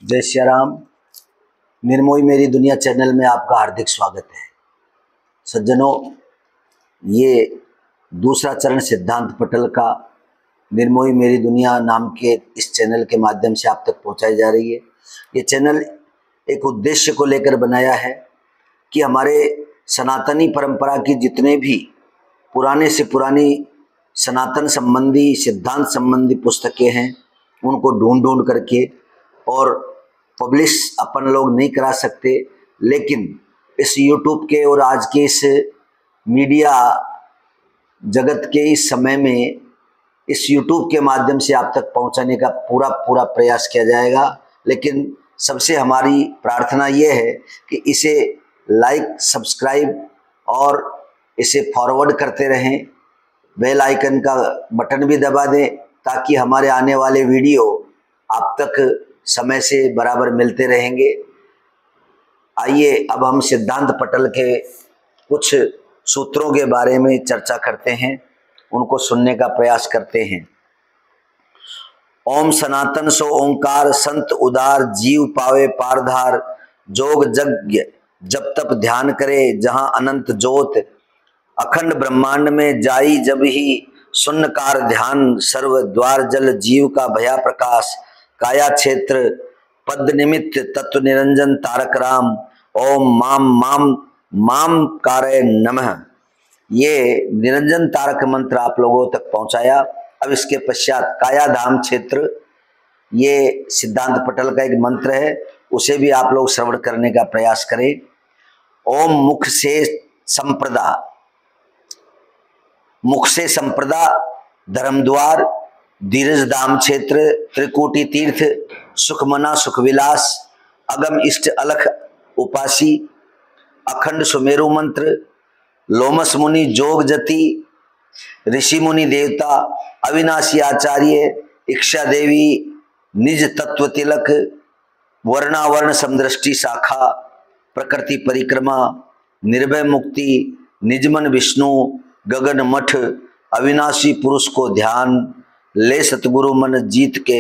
जय श्री राम। निर्मोही मेरी दुनिया चैनल में आपका हार्दिक स्वागत है। सज्जनों, ये दूसरा चरण सिद्धांत पटल का निर्मोही मेरी दुनिया नाम के इस चैनल के माध्यम से आप तक पहुंचाई जा रही है। ये चैनल एक उद्देश्य को लेकर बनाया है कि हमारे सनातनी परंपरा की जितने भी पुराने से पुरानी सनातन संबंधी सिद्धांत संबंधी पुस्तकें हैं उनको ढूंढ करके और पब्लिश अपन लोग नहीं करा सकते, लेकिन इस यूट्यूब के और आज के इस मीडिया जगत के इस समय में इस यूट्यूब के माध्यम से आप तक पहुंचाने का पूरा प्रयास किया जाएगा। लेकिन सबसे हमारी प्रार्थना ये है कि इसे लाइक, सब्सक्राइब और इसे फॉरवर्ड करते रहें। बेल आइकन का बटन भी दबा दें ताकि हमारे आने वाले वीडियो आप तक समय से बराबर मिलते रहेंगे। आइए अब हम सिद्धांत पटल के कुछ सूत्रों के बारे में चर्चा करते हैं, उनको सुनने का प्रयास करते हैं। ओम सनातन सो ओंकार संत उदार, जीव पावे पारधार, जोग यज्ञ जब तप ध्यान करे, जहां अनंत ज्योत अखंड ब्रह्मांड में जाई, जब ही शून्यकार ध्यान, सर्व द्वार जल जीव का भया प्रकाश, काया क्षेत्र पद निमित्त तत्व निरंजन तारक राम, ओम माम माम माम कारय नमः। ये निरंजन तारक मंत्र आप लोगों तक पहुंचाया। अब इसके पश्चात काया धाम क्षेत्र, ये सिद्धांत पटल का एक मंत्र है, उसे भी आप लोग श्रवण करने का प्रयास करें। ओम मुख से संप्रदा, मुख से संप्रदा धर्मद्वार, धीरज धाम क्षेत्र, त्रिकुटी तीर्थ, सुखमना सुख विलास, अगम इष्ट अलख उपासी, अखंड सुमेरु मंत्र, लोमस मुनि जोग जति, ऋषि मुनि देवता, अविनाशी आचार्य, इक्षा देवी, निज तत्व तिलक, वर्णावर्ण समदृष्टि शाखा, प्रकृति परिक्रमा, निर्भय मुक्ति, निजमन विष्णु, गगन मठ, अविनाशी पुरुष को ध्यान, ले सतगुरु मन जीत के,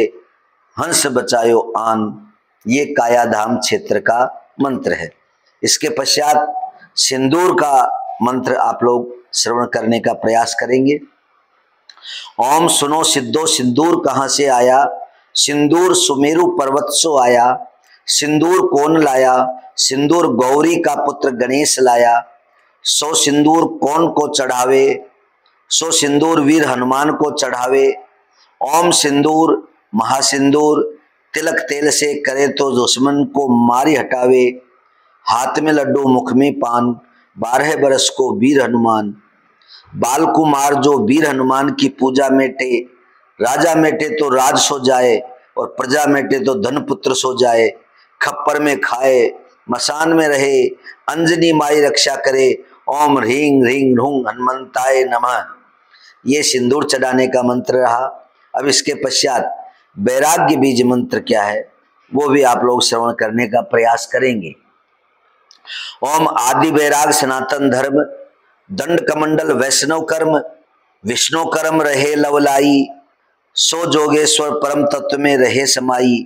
हंस बचायो आन। ये काया धाम क्षेत्र का मंत्र है। इसके पश्चात सिंदूर का मंत्र आप लोग श्रवण करने का प्रयास करेंगे। ओम सुनो सिद्धो, सिंदूर कहाँ से आया, सिंदूर सुमेरु पर्वत सो आया, सिंदूर कौन लाया, सिंदूर गौरी का पुत्र गणेश लाया, सो सिंदूर कौन को चढ़ावे, सो सिंदूर वीर हनुमान को चढ़ावे। ओम सिंदूर महासिंदूर, तिलक तेल से करे तो दुश्मन को मारी हटावे, हाथ में लड्डू मुख में पान, 12 बरस को वीर हनुमान। बाल कुमार जो वीर हनुमान की पूजा मेटे, राजा मेटे तो राज सो जाए, और प्रजा मेटे तो धन पुत्र सो जाए। खप्पर में खाए मसान में रहे, अंजनी माई रक्षा करे, ओम ह्रीं ह्रीं ह्रूं हनुमंताय नमः। ये सिंदूर चढ़ाने का मंत्र रहा। अब इसके पश्चात वैराग्य बीज मंत्र क्या है वो भी आप लोग श्रवण करने का प्रयास करेंगे। ओम आदि वैराग सनातन धर्म, दंड कमंडल वैष्णव कर्म, विष्णु कर्म रहे लवलाई, सो जोगेश्वर परम तत्व में रहे समाई।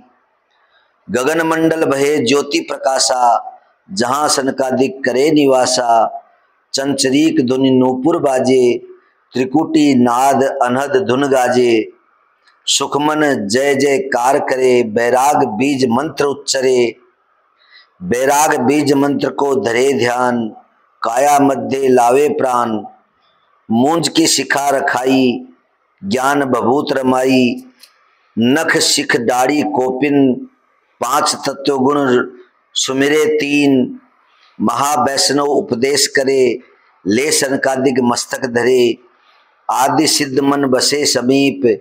गगन मंडल भये ज्योति प्रकाशा, जहां सनकादिक करे निवासा। चंचरीक धुनि नूपुर बाजे, त्रिकुटी नाद अनहद धुन गाजे। सुखमन जय जयकार करे, बैराग बीज मंत्र उच्चरे। बैराग बीज मंत्र को धरे ध्यान, काया मध्य लावे प्राण। मूंज की शिखा रखाई, ज्ञान भभूत रमाई। नख शिख दाढ़ी कोपिन, 5 तत्व गुण सुमिरे 3। महावैष्णव उपदेश करे, ले सनकादिक मस्तक धरे। आदि सिद्ध मन बसे समीप,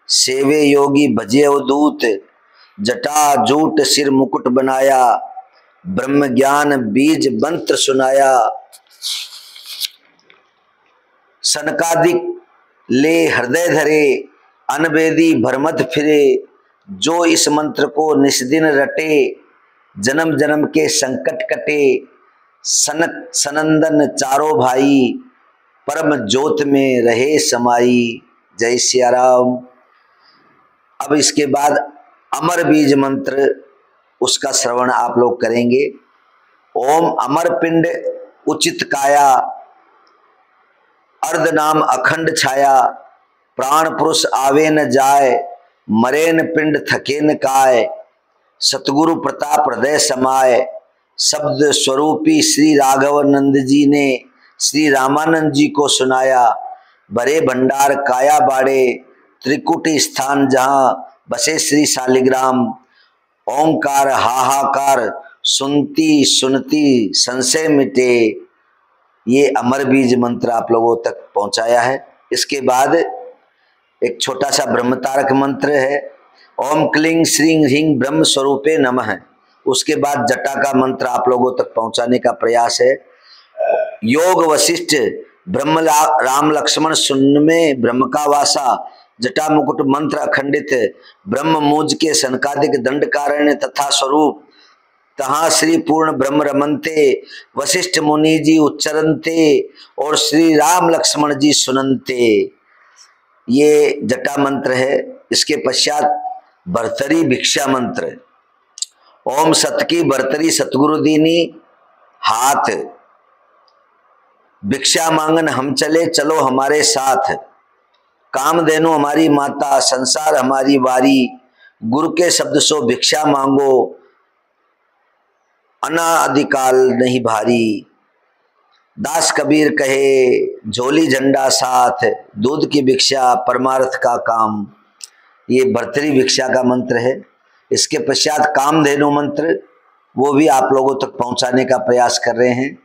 सेवे योगी भजे अवधूत। जटा जूट सिर मुकुट बनाया, ब्रह्म ज्ञान बीज मंत्र सुनाया। सनकादिक ले हृदय धरे, अनवेदी भरमत फिरे। जो इस मंत्र को निस्दिन रटे, जन्म जन्म के संकट कटे। सनक सनंदन चारों भाई, परम ज्योत में रहे समाई। जय सिया राम। अब इसके बाद अमर बीज मंत्र उसका श्रवण आप लोग करेंगे। ओम अमर पिंड उचित काया, अर्ध नाम अखंड छाया, प्राण पुरुष आवे न जाय, मरेन पिंड थके न काय, सतगुरु प्रताप हृदय समाय, शब्द स्वरूपी श्री राघवानंद जी ने श्री रामानंद जी को सुनाया। भरे भंडार काया बाड़े, त्रिकुटी स्थान जहां बसे श्री शालिग्राम, ओंकार हाहाकार, सुनती सुनती संशय मिटे। ये अमर बीज मंत्र आप लोगों तक पहुंचाया है। इसके बाद एक छोटा सा ब्रह्मतारक मंत्र है, ओम क्लीं श्रीं ह्रीं ब्रह्म स्वरूपे नमः। उसके बाद जटा का मंत्र आप लोगों तक पहुंचाने का प्रयास है। योग वशिष्ठ ब्रह्म राम लक्ष्मण सुनमे ब्रह्म का वासा, जटा मुकुट मंत्र अखंडित, ब्रह्म मूज के सनकादिक दंड कारण तथा स्वरूप, तहाँ श्री पूर्ण ब्रह्म रमनते, वशिष्ठ मुनि जी उच्चरनते और श्री राम लक्ष्मण जी सुननते। ये जटा मंत्र है। इसके पश्चात भर्तरी भिक्षा मंत्र, ओम सत की भर्तरी सतगुरु दीनी हाथ, भिक्षा मांगन हम चले चलो हमारे साथ, कामधेनु हमारी माता संसार हमारी बारी, गुरु के शब्द सो भिक्षा मांगो अनादिकाल नहीं भारी। दास कबीर कहे झोली झंडा साथ, दूध की भिक्षा परमार्थ का काम। ये भर्तरी भिक्षा का मंत्र है। इसके पश्चात कामधेनु मंत्र, वो भी आप लोगों तक पहुंचाने का प्रयास कर रहे हैं।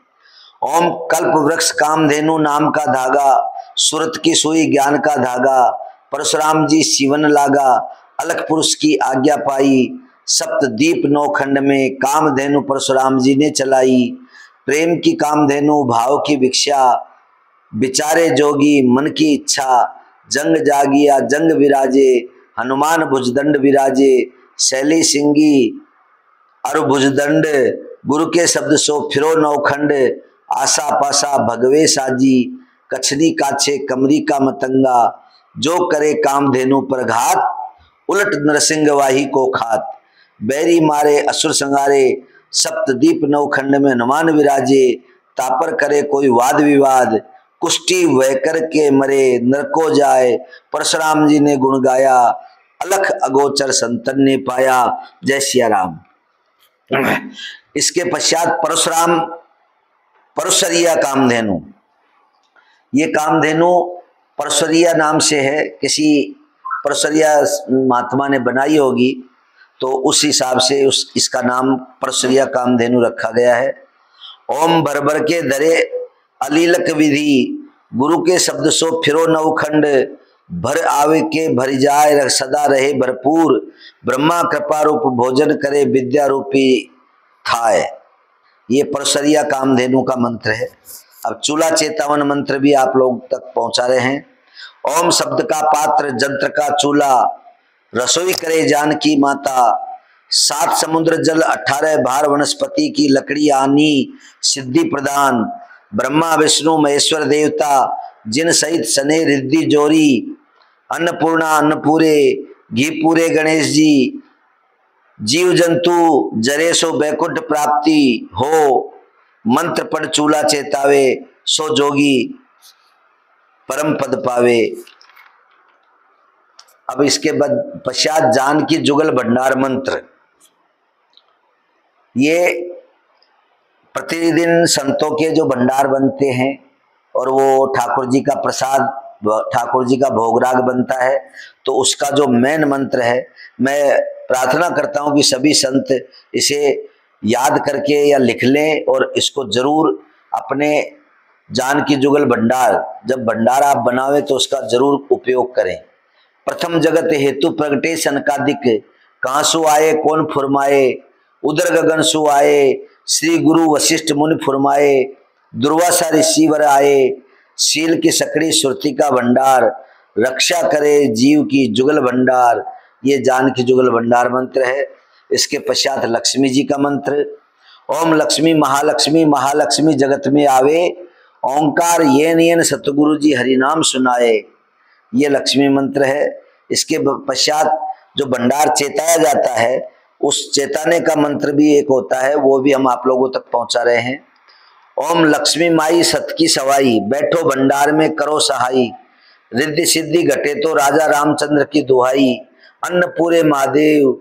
ओम कल्प वृक्ष कामधेनु नाम का धागा, सुरत की सुई ज्ञान का धागा, परशुराम जी सीवन लागा, अलख पुरुष की आज्ञा पाई, सप्त दीप नौखंड में कामधेनु परशुराम जी ने चलाई। प्रेम की कामधेनु भाव की भिक्षा, बिचारे जोगी मन की इच्छा, जंग जागिया जंग विराजे, हनुमान भुजदंड विराजे, शैली सिंगी अरु भुजदंड, गुरु के शब्द सो फिरो नौखंड, आशा पासा भगवे साजी, कछनी काछे कमरी का मतंगा, जो करे कामधेनु पर घात, उलट नरसिंह वाही को खात। बैरी मारे असुर संगारे, सप्तदीप नौखंड में हनुमान विराजे, तापर करे कोई वाद विवाद, कुष्टी वह कर के मरे नरको जाए, परशुराम जी ने गुण गाया, अलख अगोचर संतन ने पाया। जय सिया राम। इसके पश्चात परशुराम परशुरिया कामधेनु, ये कामधेनु परशुरिया नाम से है, किसी परशुरिया महात्मा ने बनाई होगी तो उस हिसाब से इसका नाम परशुरिया कामधेनु रखा गया है। ओम भर के धरे अलीलक विधि, गुरु के शब्द सो फिरो नवखंड, भर आवे के भर जाए सदा रहे भरपूर, ब्रह्मा कृपा रूप भोजन करे विद्या रूपी थाय। ये परशुरिया कामधेनु का मंत्र है। अब चूला चेतावन मंत्र भी आप लोग तक पहुंचा रहे हैं। ओम शब्द का पात्र जंत्र का चूल्हा, रसोई करे जानकी माता, 7 समुद्र जल 18 भार वनस्पति की लकड़ी आनी, सिद्धि प्रदान, ब्रह्मा विष्णु महेश्वर देवता, जिन सहित सने रिद्धि जोरी, अन्नपूर्णा अन्नपूरे घी पूरे गणेश जी, जीव जंतु जरे सो बैकुंठ प्राप्ति हो, मंत्र पढ़ चूल्हा चेतावे, सो जोगी परम पद पावे। अब इसके बाद पश्चात जानकी जुगल भंडार मंत्र, ये प्रतिदिन संतों के जो भंडार बनते हैं और वो ठाकुर जी का प्रसाद, ठाकुर जी का भोगराग बनता है, तो उसका जो मेन मंत्र है, मैं प्रार्थना करता हूं कि सभी संत इसे याद करके या लिख लें और इसको जरूर अपने जानकी जुगल भंडार, जब भंडार आप बनावे तो उसका जरूर उपयोग करें। प्रथम जगत हेतु प्रगटे सनकादिक, कहाँ सु आए कौन फुरमाए, उदर गगन सु आए, श्री गुरु वशिष्ठ मुनि फुरमाए, दुर्वासा ऋषिवर आए, शील की सकड़ी सुरती का भंडार, रक्षा करे जीव की जुगल भंडार। ये जानकी जुगल भंडार मंत्र है। इसके पश्चात लक्ष्मी जी का मंत्र, ओम लक्ष्मी महालक्ष्मी महालक्ष्मी जगत में आवे, ओंकार येन येन सतगुरु जी हरिनाम सुनाए। ये लक्ष्मी मंत्र है। इसके पश्चात जो भंडार चेताया जाता है उस चेताने का मंत्र भी एक होता है, वो भी हम आप लोगों तक पहुंचा रहे हैं। ओम लक्ष्मी माई सत की सवाई, बैठो भंडार में करो सहाई, रिद्धि सिद्धि घटे तो राजा रामचंद्र की दुहाई, अन्न पूरे महादेव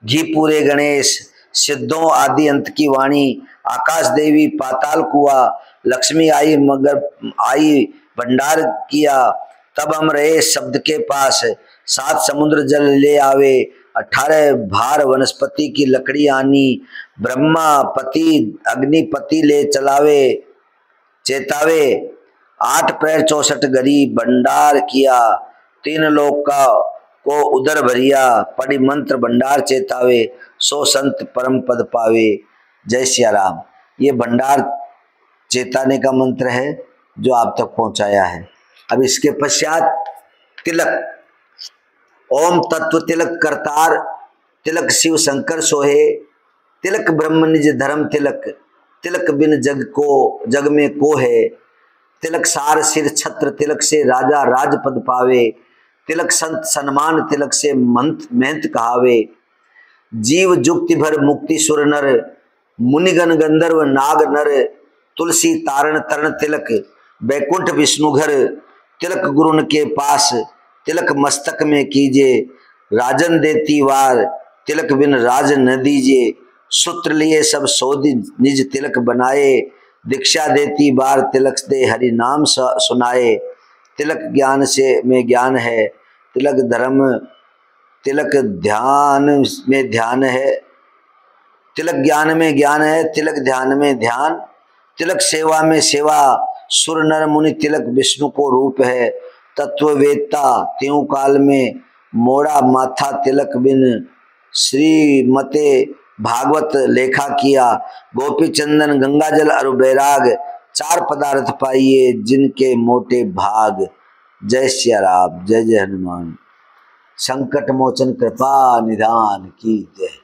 घी पूरे गणेश, सिद्धों आदि अंत की वाणी, आकाश देवी पाताल कुआ, लक्ष्मी आई मगर आई भंडार किया, तब हम रहे शब्द के पास, 7 समुद्र जल ले आवे, 18 भार वनस्पति की लकड़ी आनी, ब्रह्मा पति अग्निपति ले चलावे चेतावे, 8 पैर 64 गरी भंडार किया, 3 लोक का को उदर भरिया, पढ़ी मंत्र भंडार चेतावे, 100 संत परम पद पावे। जय सिया राम। ये भंडार चेताने का मंत्र है जो आप तक पहुंचाया है। अब इसके पश्चात तिलक, ओम तत्व तिलक करतार, तिलक शिव शंकर सोहे, तिलक ब्रह्म निज धर्म तिलक, तिलक बिन जग में को है, तिलक सार सिर छत्र, तिलक से राजा राजपद पावे, तिलक संत सन्मान, तिलक से महंत कहावे, जीव जुक्ति भर मुक्ति सुर नर, मुनिगण गंधर्व नाग नर, तुलसी तारण तरण तिलक, बैकुंठ विष्णु घर, तिलक गुरुन के पास, तिलक मस्तक में कीजिए, राजन देती वार, तिलक बिन राज न दीजिए, सूत्र लिए सब सोधि निज तिलक बनाए, दीक्षा देती बार, तिलक दे हरि नाम सुनाए, तिलक ज्ञान से में ज्ञान है, तिलक धर्म, तिलक ध्यान में ध्यान है, तिलक ज्ञान में ज्ञान है, तिलक ध्यान में ध्यान, तिलक सेवा में सेवा, सुर नर मुनि तिलक विष्णु को रूप है, तत्ववेत्ता त्यों काल में मोड़ा माथा, तिलक बिन श्रीमते भागवत लेखा किया, गोपी चंदन गंगा जल अरु बैराग, 4 पदार्थ पाइए जिनके मोटे भाग। जय सिया राम। जय जय हनुमान। संकट मोचन कृपा निधान की जय।